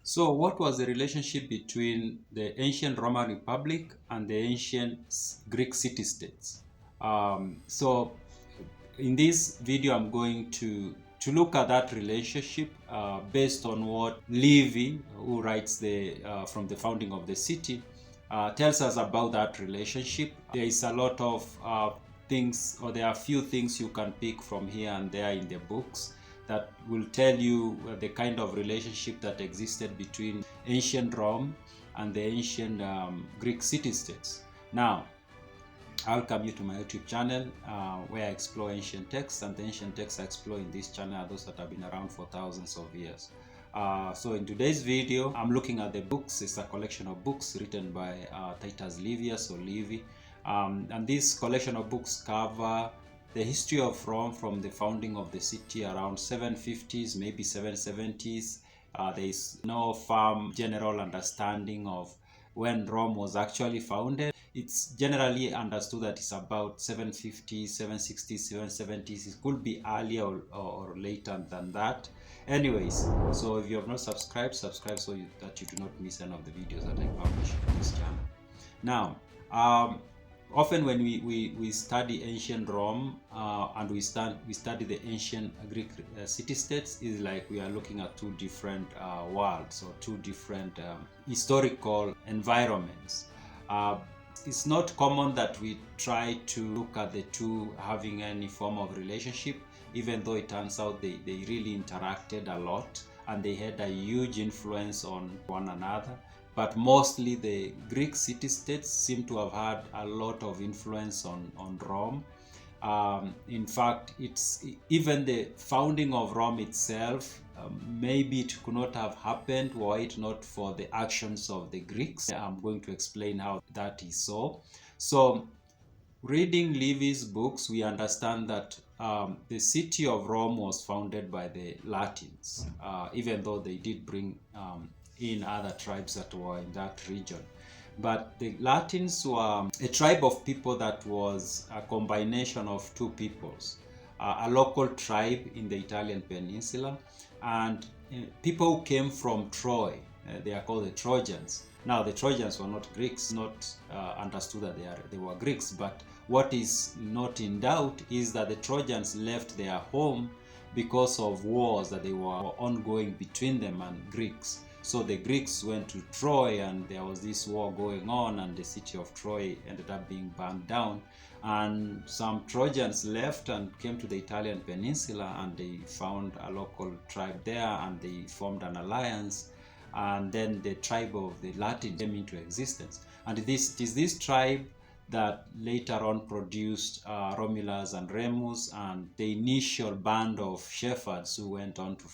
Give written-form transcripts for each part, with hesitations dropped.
So, what was the relationship between the ancient Roman Republic and the ancient Greek city-states? So, in this video, I'm going to look at that relationship based on what Livy, who writes from the founding of the city, tells us about that relationship. There is a lot of things, or there are a few things you can pick from here and there in the books that will tell you the kind of relationship that existed between ancient Rome and the ancient Greek city-states. Now, I welcome you to my YouTube channel where I explore ancient texts, and the ancient texts I explore in this channel are those that have been around for thousands of years. So in today's video, I'm looking at the books. It's a collection of books written by Titus Livius or Livy. And this collection of books cover the history of Rome from the founding of the city around 750s, maybe 770s. There is no firm general understanding of when Rome was actually founded. It's generally understood that it's about 750s, 760s, 770s. It could be earlier or later than that. Anyways, so if you have not subscribed, subscribe so that you do not miss any of the videos that I publish on this channel. Now, often when we study ancient Rome and we study the ancient Greek city-states, is like we are looking at two different worlds or two different historical environments. It's not common that we try to look at the two having any form of relationship, even though it turns out they really interacted a lot and they had a huge influence on one another. But mostly the Greek city-states seem to have had a lot of influence on Rome. In fact, it's even the founding of Rome itself, maybe it could not have happened were it not for the actions of the Greeks. I'm going to explain how that is so. So, reading Livy's books, we understand that the city of Rome was founded by the Latins, even though they did bring in other tribes that were in that region. But the Latins were a tribe of people that was a combination of two peoples, a local tribe in the Italian peninsula and people who came from Troy. They are called the Trojans. Now, the Trojans were not Greeks, not understood that they were Greeks, but what is not in doubt is that the Trojans left their home because of wars that they were ongoing between them and Greeks. So the Greeks went to Troy and there was this war going on and the city of Troy ended up being burned down. And some Trojans left and came to the Italian peninsula and they found a local tribe there and they formed an alliance. And then the tribe of the Latins came into existence. And it is this tribe that later on produced Romulus and Remus and the initial band of shepherds who went on to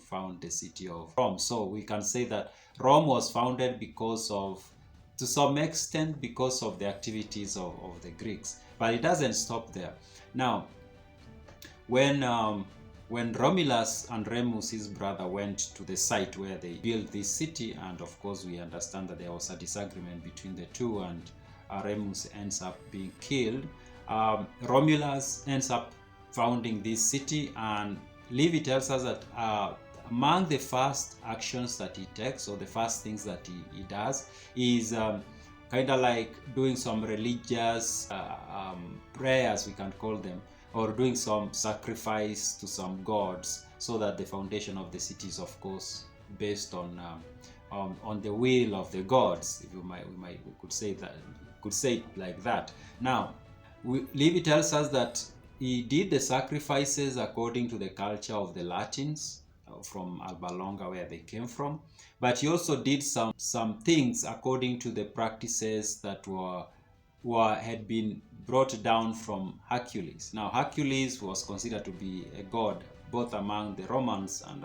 found the city of Rome. So we can say that Rome was founded because of, to some extent, because of the activities of the Greeks. But it doesn't stop there. Now, when Romulus and Remus, his brother, went to the site where they built this city, and of course we understand that there was a disagreement between the two, and Remus ends up being killed. Romulus ends up founding this city, and Livy tells us that among the first actions that he takes, or the first things that he does, is kind of like doing some religious prayers, we can call them, or doing some sacrifice to some gods, so that the foundation of the city is, of course, based on the will of the gods. If we could say it like that. Now, Livy tells us that he did the sacrifices according to the culture of the Latins from Alba Longa, where they came from, but he also did some things according to the practices that had been brought down from Hercules. Now, Hercules was considered to be a god both among the Romans and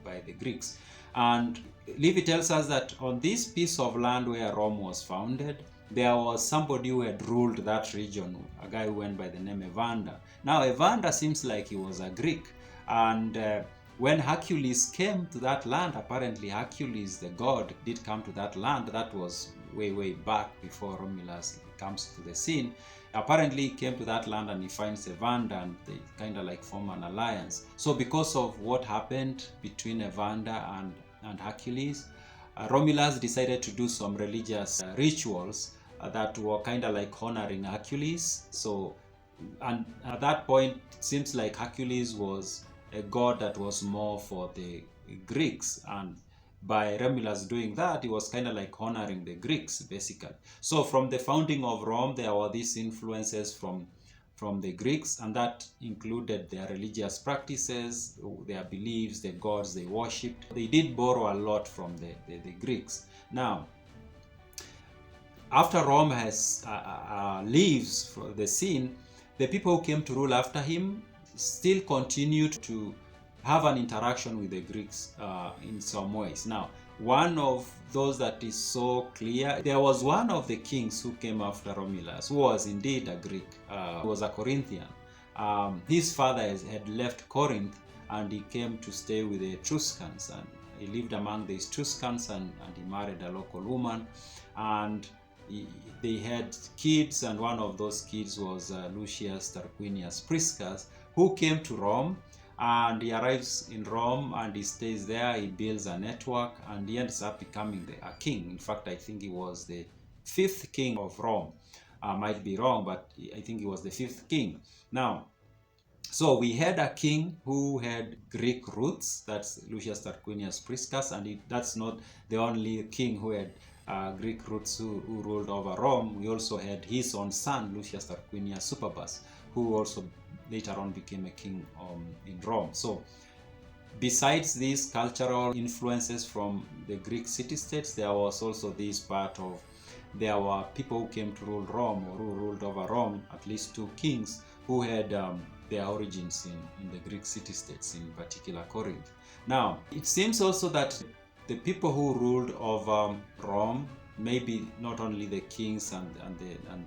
by the Greeks. And Livy tells us that on this piece of land where Rome was founded, there was somebody who had ruled that region, a guy who went by the name Evander. Now, Evander seems like he was a Greek, and when Hercules came to that land, apparently Hercules, the god, did come to that land. That was way back before Romulus comes to the scene. Apparently he came to that land and he finds Evander, and they kind of like form an alliance. So because of what happened between Evander and and Hercules. Romulus decided to do some religious rituals that were kind of like honoring Hercules. So, and at that point, it seems like Hercules was a god that was more for the Greeks, and by Romulus doing that, he was kind of like honoring the Greeks, basically. So from the founding of Rome, there were these influences from the Greeks, and that included their religious practices, their beliefs, the gods they worshipped. They did borrow a lot from the Greeks. Now, after Rome has leaves from the scene, the people who came to rule after him still continued to have an interaction with the Greeks in some ways. Now, one of those that is so clear, there was one of the kings who came after Romulus, who was indeed a Greek, he was a Corinthian. His father had left Corinth, and he came to stay with the Etruscans, and he lived among the Etruscans, and he married a local woman, and they had kids, and one of those kids was Lucius Tarquinius Priscus, who came to Rome. And he arrives in Rome and he stays there. He builds a network and he ends up becoming a king. In fact, I think he was the 5th king of Rome. I might be wrong, but I think he was the 5th king. Now, so we had a king who had Greek roots. That's Lucius Tarquinius Priscus, and that's not the only king who had Greek roots who ruled over Rome. We also had his own son, Lucius Tarquinius Superbus, who also later on became a king in Rome. So besides these cultural influences from the Greek city-states, there was also this part of, there were people who came to rule Rome, or who ruled over Rome, at least 2 kings who had their origins in the Greek city-states, in particular Corinth. Now, it seems also that the people who ruled over Rome, maybe not only the kings and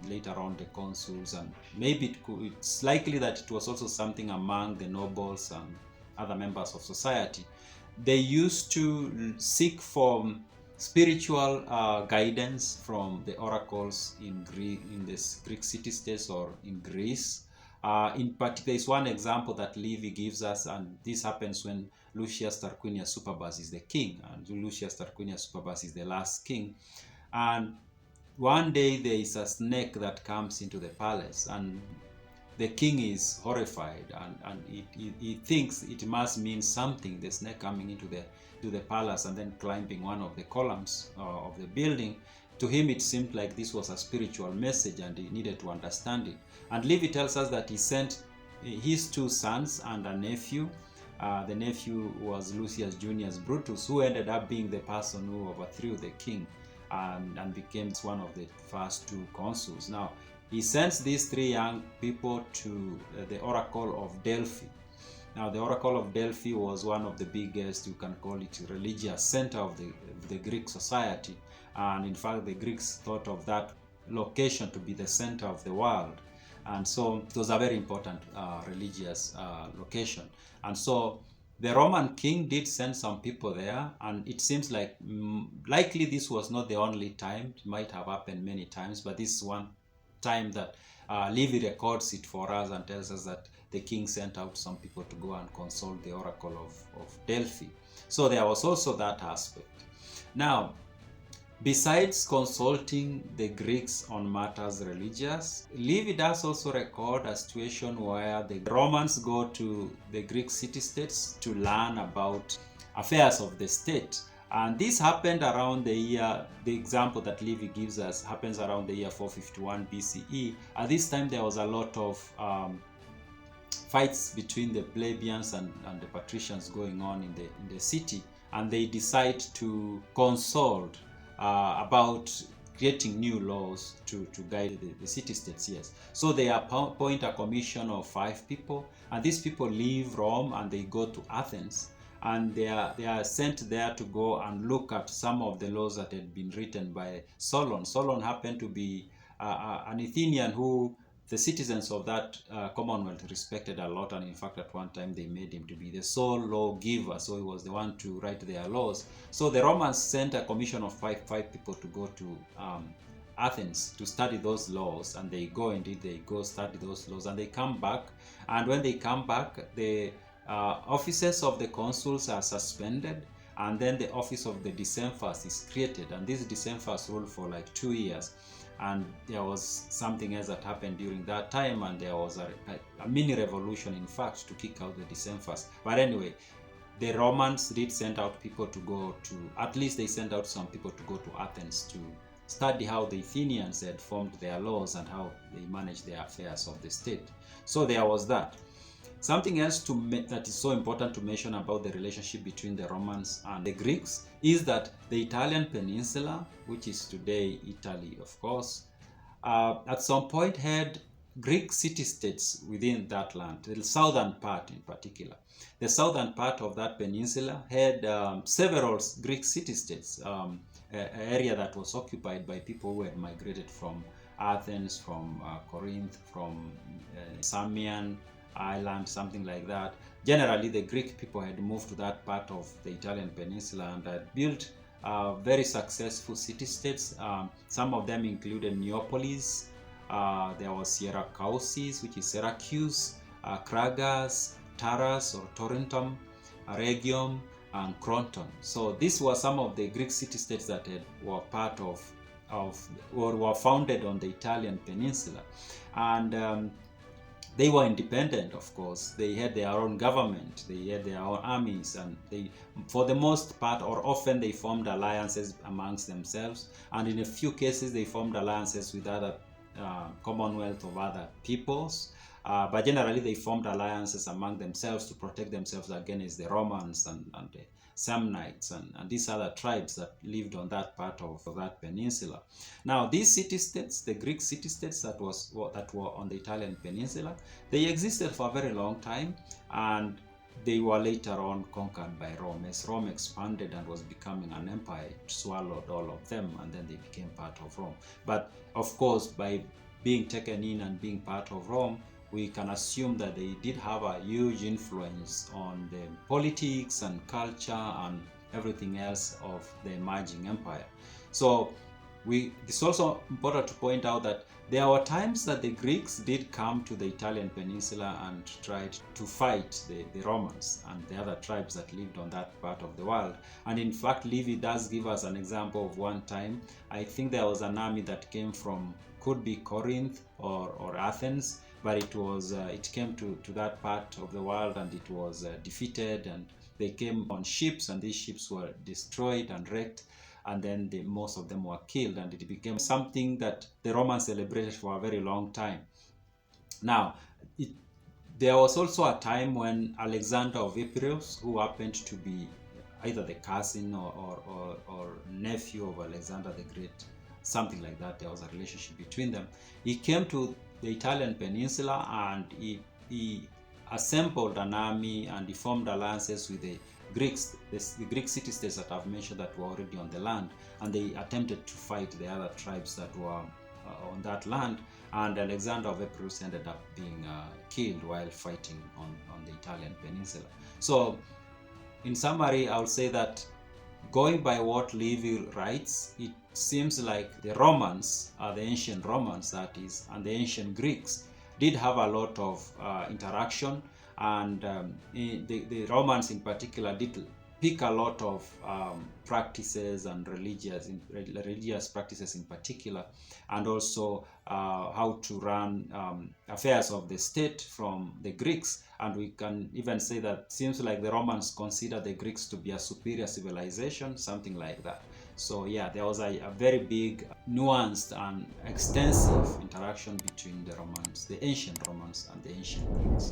later on the consuls, and maybe it's likely that it was also something among the nobles and other members of society. They used to seek for spiritual guidance from the oracles in the Greek city-states or in Greece. In particular, there is one example that Livy gives us, and this happens when Lucius Tarquinius Superbus is the king, and Lucius Tarquinius Superbus is the last king. And one day there is a snake that comes into the palace, and the king is horrified, and he thinks it must mean something, the snake coming into the palace and then climbing one of the columns of the building. To him it seemed like this was a spiritual message and he needed to understand it. And Livy tells us that he sent his 2 sons and a nephew. The nephew was Lucius Junius Brutus, who ended up being the person who overthrew the king and became one of the first 2 consuls. Now, he sends these 3 young people to the Oracle of Delphi. Now, the Oracle of Delphi was one of the biggest, you can call it, religious center of the Greek society. And in fact, the Greeks thought of that location to be the center of the world. And so it was a very important religious location. And so the Roman king did send some people there, and it seems like likely this was not the only time. It might have happened many times, but this is one time that Livy records it for us and tells us that the king sent out some people to go and consult the oracle of Delphi. So there was also that aspect. Now, besides consulting the Greeks on matters religious, Livy does also record a situation where the Romans go to the Greek city-states to learn about affairs of the state. And this happened around the year, the example that Livy gives us happens around the year 451 BCE. At this time there was a lot of fights between the plebeians and the patricians going on in the city, and they decide to consult about creating new laws to guide the city-states. Yes, so they appoint a commission of 5 people, and these people leave Rome and they go to Athens, and they are sent there to go and look at some of the laws that had been written by Solon. Solon happened to be an Athenian who the citizens of that commonwealth respected a lot, and in fact at one time they made him to be the sole lawgiver, so he was the one to write their laws. So the Romans sent a commission of five people to go to Athens to study those laws, and they go study those laws, and they come back, and when they come back, the offices of the consuls are suspended, and then the office of the decemvirs is created, and this decemvirs ruled for like 2 years. And there was something else that happened during that time, and there was a mini revolution, in fact, to kick out the decemvirs. But anyway, the Romans did send out people to go to, at least they sent out some people to go to Athens to study how the Athenians had formed their laws and how they managed the affairs of the state. So there was that. Something else that is so important to mention about the relationship between the Romans and the Greeks is that the Italian peninsula, which is today Italy, of course, at some point had Greek city-states within that land, the southern part in particular. The southern part of that peninsula had several Greek city-states, an area that was occupied by people who had migrated from Athens, from Corinth, from Samian Island, something like that. Generally, the Greek people had moved to that part of the Italian peninsula and had built very successful city-states. Some of them included Neapolis, there was Syracuse, which is Syracuse, Cragas, Taras or Tarentum, Rhegium, and Croton. So these were some of the Greek city-states that were part of or were founded on the Italian peninsula. And they were independent, of course. They had their own government, they had their own armies, and they, for the most part, or often, they formed alliances amongst themselves. And in a few cases, they formed alliances with other commonwealth of other peoples. But generally, they formed alliances among themselves to protect themselves against the Romans and the Samnites and these other tribes that lived on that part of that peninsula. Now, these city-states, the Greek city-states that were on the Italian peninsula, they existed for a very long time, and they were later on conquered by Rome. As Rome expanded and was becoming an empire, it swallowed all of them, and then they became part of Rome. But of course, by being taken in and being part of Rome, we can assume that they did have a huge influence on the politics and culture and everything else of the emerging empire. So it's also important to point out that there were times that the Greeks did come to the Italian peninsula and tried to fight the Romans and the other tribes that lived on that part of the world. And in fact, Livy does give us an example of one time. I think there was an army that came from, could be Corinth or Athens, but it came to that part of the world, and it was defeated, and they came on ships, and these ships were destroyed and wrecked, and then most of them were killed, and it became something that the Romans celebrated for a very long time. Now, there was also a time when Alexander of Epirus, who happened to be either the cousin or nephew of Alexander the Great, something like that, there was a relationship between them. He came to the Italian peninsula, and he assembled an army, and he formed alliances with the Greeks, the Greek city-states that I've mentioned that were already on the land, and they attempted to fight the other tribes that were on that land, and Alexander of Epirus ended up being killed while fighting on the Italian peninsula. So in summary, I'll say that going by what Livy writes, it seems like the Romans, the ancient Romans that is, and the ancient Greeks did have a lot of interaction, and the Romans in particular did pick a lot of practices and religious practices in particular, and also how to run affairs of the state from the Greeks. And we can even say that it seems like the Romans consider the Greeks to be a superior civilization, something like that. So yeah, there was a very big, nuanced and extensive interaction between the Romans, the ancient Romans and the ancient Greeks.